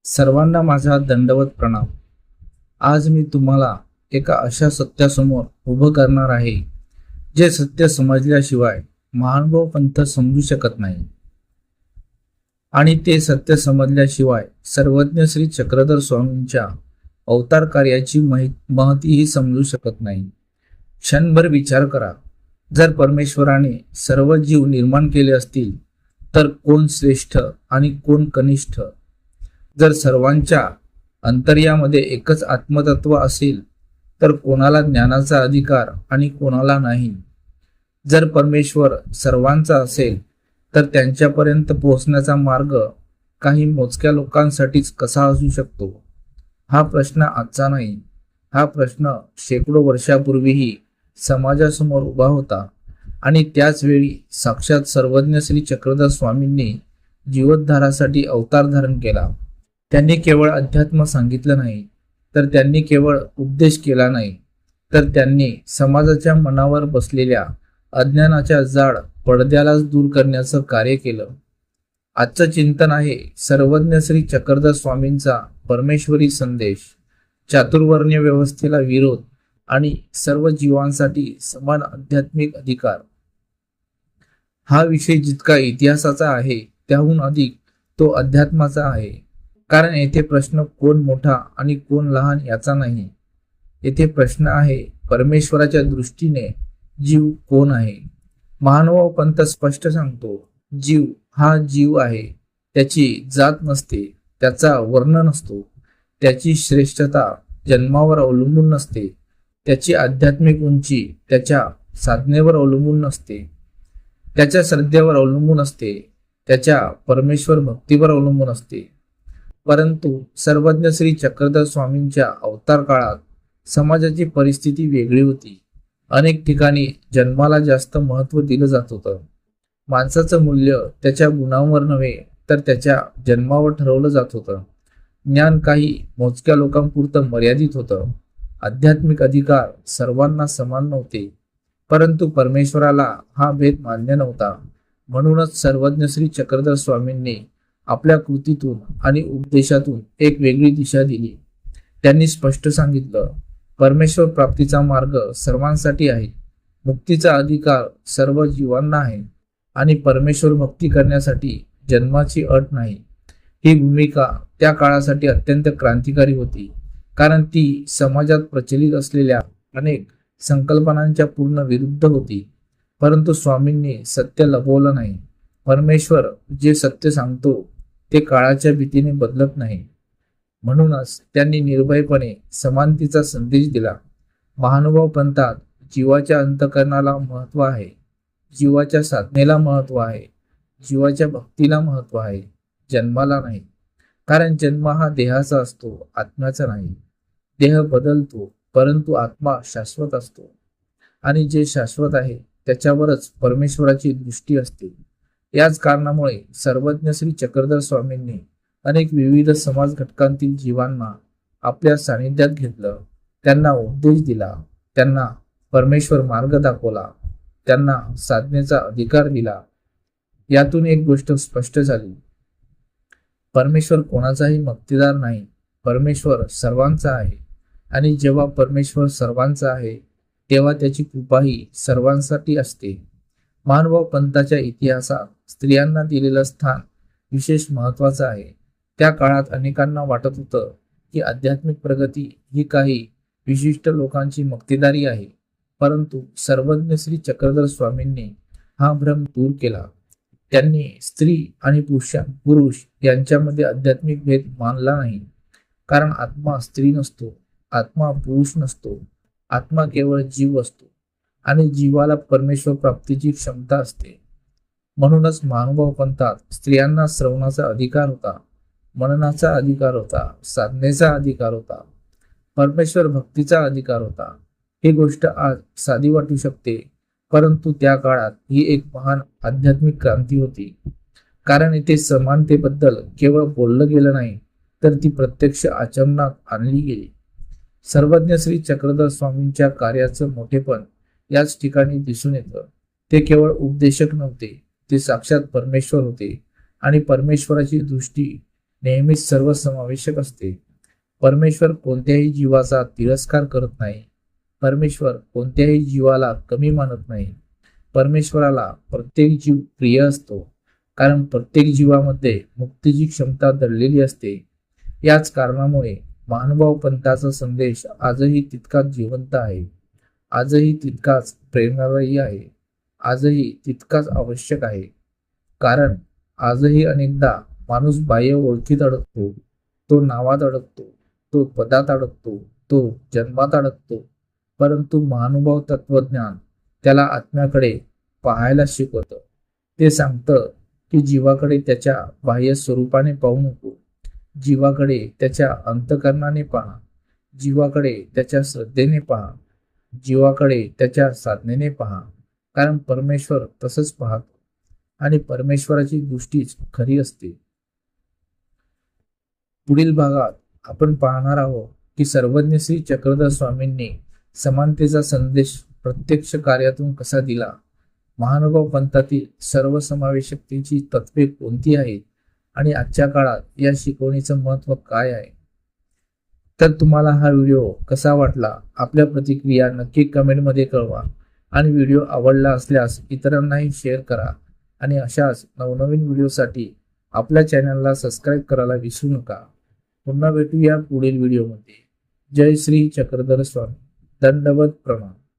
सर्वांना माझा दंडवत प्रणाम. आज मी तुम्हाला एका अशा सत्यासमोर उभं करणार आहे, जे सत्य समजल्याशिवाय महानुभव पंथ समजू शकत नाही. आणि ते सत्य समजल्याशिवाय सर्वज्ञ श्री चक्रधर स्वामींच्या अवतार कार्याची महतीही समजू शकत नाही. क्षणभर विचार करा, जर परमेश्वराने सर्व जीव निर्माण केले असतील तर कोण श्रेष्ठ आणि कोण कनिष्ठ? जर सर्वांच्या अंतर्यामध्ये एकच आत्मतत्व असेल तर कोणाला ज्ञानाचा अधिकार आणि कोणाला नाही? जर परमेश्वर सर्वांचा असेल तर त्यांच्यापर्यंत पोहोचण्याचा मार्ग काही मोजक्या लोकांसाठीच कसा असू शकतो? हा प्रश्न आजचा नाही. हा प्रश्न शेकडो वर्षापूर्वीही समाजासमोर उभा होता आणि त्याच वेळी साक्षात सर्वज्ञ श्री चक्रधर स्वामींनी जीवोद्धारासाठी अवतार धारण केला. त्यांनी केवळ अध्यात्म सांगितलं नाही, तर त्यांनी केवळ उपदेश केला नाही, तर त्यांनी समाजाच्या मनावर बसलेल्या अज्ञानाच्या जाड पडद्यालाच दूर करण्याचं कार्य केलं. आजचं चिंतन आहे सर्वज्ञ श्री चक्रधर स्वामींचा परमेश्वरी संदेश, चातुर्वर्ण्य व्यवस्थेला विरोध आणि सर्व जीवांसाठी समान आध्यात्मिक अधिकार. हा विषय जितका इतिहासाचा आहे त्याहून अधिक तो अध्यात्माचा आहे. कारण येथे प्रश्न कोण मोठा आणि कोण लहान याचा नाही. येथे प्रश्न आहे परमेश्वराच्या दृष्टीने जीव कोण आहे. महानुभाव पंथ स्पष्ट सांगतो, जीव हा जीव आहे. त्याची जात नसते, त्याचा वर्ण नसतो, त्याची श्रेष्ठता जन्मावर अवलंबून नसते, त्याची आध्यात्मिक उंची त्याच्या साधनेवर अवलंबून नसते, त्याच्या श्रद्धेवर अवलंबून असते, त्याच्या परमेश्वर भक्तीवर अवलंबून असते. परंतु सर्वज्ञ श्री चक्रधर स्वामींच्या अवतार काळात समाजाची परिस्थिती वेगळी होती. अनेक ठिकाणी जन्माला जास्त महत्त्व दिलं जात होतं. माणसाचं मूल्य त्याच्या गुणांवर नव्हे तर त्याच्या जन्मावर ठरवलं जात होतं. ज्ञान काही मोजक्या लोकांपुरतं मर्यादित होतं. आध्यात्मिक अधिकार सर्वांना समान नव्हते. परंतु परमेश्वराला हा भेद मान्य नव्हता. म्हणूनच सर्वज्ञ श्री चक्रधर स्वामींनी आपल्या कृतीतून आणि उपदेशातून एक वेगळी दिशा दिली. त्यांनी स्पष्ट सांगितलं, परमेश्वर प्राप्तीचा मार्ग सर्वांसाठी आहे, मुक्तीचा अधिकार सर्व जीवांना आहे आणि परमेश्वर भक्ती करण्यासाठी जन्माची अट नाही. ही भूमिका त्या काळासाठी अत्यंत क्रांतिकारी होती, कारण ती समाजात प्रचलित असलेल्या अनेक संकल्पनांच्या पूर्ण विरुद्ध होती. परंतु स्वामींनी सत्य लपवलं नाही. परमेश्वर जे सत्य सांगतो ते काळाच्या भीतीने बदलत नाही. म्हणूनच त्यांनी निर्भयपणे समानतेचा संदेश दिला. महानुभाव पंथात जीवाच्या अंतःकरणाला महत्त्व आहे, जीवाच्या साधनेला महत्त्व आहे, जीवाच्या भक्तीला महत्त्व आहे, जन्माला नाही. कारण जन्म हा देहाचा असतो, आत्म्याचा नाही. देह बदलतो परंतु आत्मा शाश्वत असतो आणि जे शाश्वत आहे त्याच्यावरच परमेश्वराची दृष्टी असते. याच कारणामुळे सर्वज्ञ श्री चक्रधर स्वामींनी अनेक विविध समाज घटकांतील जीवांना आपल्या सानिध्यात घेतलं. त्यांना उपदेश दिला, त्यांना परमेश्वर मार्ग दाखवला, त्यांना साधनेचा अधिकार दिला. यातून एक गोष्ट स्पष्ट झाली, परमेश्वर कोणाचाही मक्तेदार नाही. परमेश्वर सर्वांचा आहे आणि जेव्हा परमेश्वर सर्वांचा आहे तेव्हा त्याची कृपाही सर्वांसाठी असते. महानुभाव पंथाच्या इतिहासात स्त्रियांना दिलेलं स्थान विशेष महत्वाचं आहे. त्या काळात अनेकांना वाटत होतं की आध्यात्मिक प्रगती ही काही विशिष्ट लोकांची मक्तेदारी आहे. परंतु सर्वज्ञ श्री चक्रधर स्वामींनी हा भ्रम दूर केला. त्यांनी स्त्री आणि पुरुष यांच्यामध्ये आध्यात्मिक भेद मानला नाही. कारण आत्मा स्त्री नसतो, आत्मा पुरुष नसतो, आत्मा केवळ जीव असतो आणि जीवाला परमेश्वर प्राप्तीची क्षमता असते. म्हणूनच महानुभाव पंथात स्त्रियांना श्रवणाचा अधिकार होता, मननाचा अधिकार होता, साधनेचा अधिकार होता, परमेश्वर भक्तीचा अधिकार होता. ही गोष्ट आज साधी वाटू शकते, परंतु त्या काळात ही एक महान आध्यात्मिक क्रांती होती. कारण इथे समानतेबद्दल केवळ बोललं गेलं नाही, तर ती प्रत्यक्ष आचरणात आणली गेली. सर्वज्ञ श्री चक्रधर स्वामींच्या कार्याचं मोठेपण याच ठिकाणी दिसून येतं. ते केवळ उपदेशक नव्हते, ते साक्षात परमेश्वर होते आणि परमेश्वराची दृष्टी नेहमीच सर्वसमावेशक असते. परमेश्वर कोणत्याही जीवाचा तिरस्कार करत नाही. परमेश्वर कोणत्याही जीवाला कमी मानत नाही. परमेश्वराला प्रत्येक जीव प्रिय असतो, कारण प्रत्येक जीवामध्ये मुक्तीची क्षमता दडलेली असते. याच कारणामुळे महानुभाव पंथाचा संदेश आजही तितकाच जिवंत आहे, आजही तितकाच प्रेरणादायी आहे, आजही तितकाच आवश्यक आहे. कारण आजही अनेकदा माणूस बाह्य ओळखीत अडकतो, तो नावात अडकतो, तो पदात अडकतो, तो जन्मात अडकतो, परंतु महानुभाव तत्वज्ञान त्याला आत्म्याकडे पाहायला शिकवतं. ते सांगतं की जीवाकडे त्याच्या बाह्य स्वरूपाने पाहू नको, जीवाकडे त्याच्या अंतःकरणाने पहा, जीवाकडे त्याच्या श्रद्धेने पहा, जीवाकडे त्याच्या साधनेने पहा. कारण परमेश्वर तसंच पाहतो आणि परमेश्वराची दृष्टीच खरी असते. पुढील भागात आपण पाहणार आहोत की सर्वज्ञ श्री चक्रधर स्वामींनी समानतेचा संदेश प्रत्यक्ष कार्यातून कसा दिला, महानुभाव पंथातील सर्वसमावेशकतेची तत्वे कोणती आहेत आणि आजच्या काळात या शिकवणीचं महत्त्व काय आहे. तर तुम्हाला हा व्हिडिओ कसा वाटला, आपल्या प्रतिक्रिया नक्की कमेंटमध्ये कळवा आणि व्हिडिओ आवडला असल्यास इतरांनाही शेअर करा आणि अशाच नवनवीन व्हिडिओसाठी आपल्या चॅनलला सबस्क्राईब करायला विसरू नका. पुन्हा भेटूया पुढील व्हिडिओमध्ये. जय श्री चक्रधर स्वामी. दंडवत प्रणाम.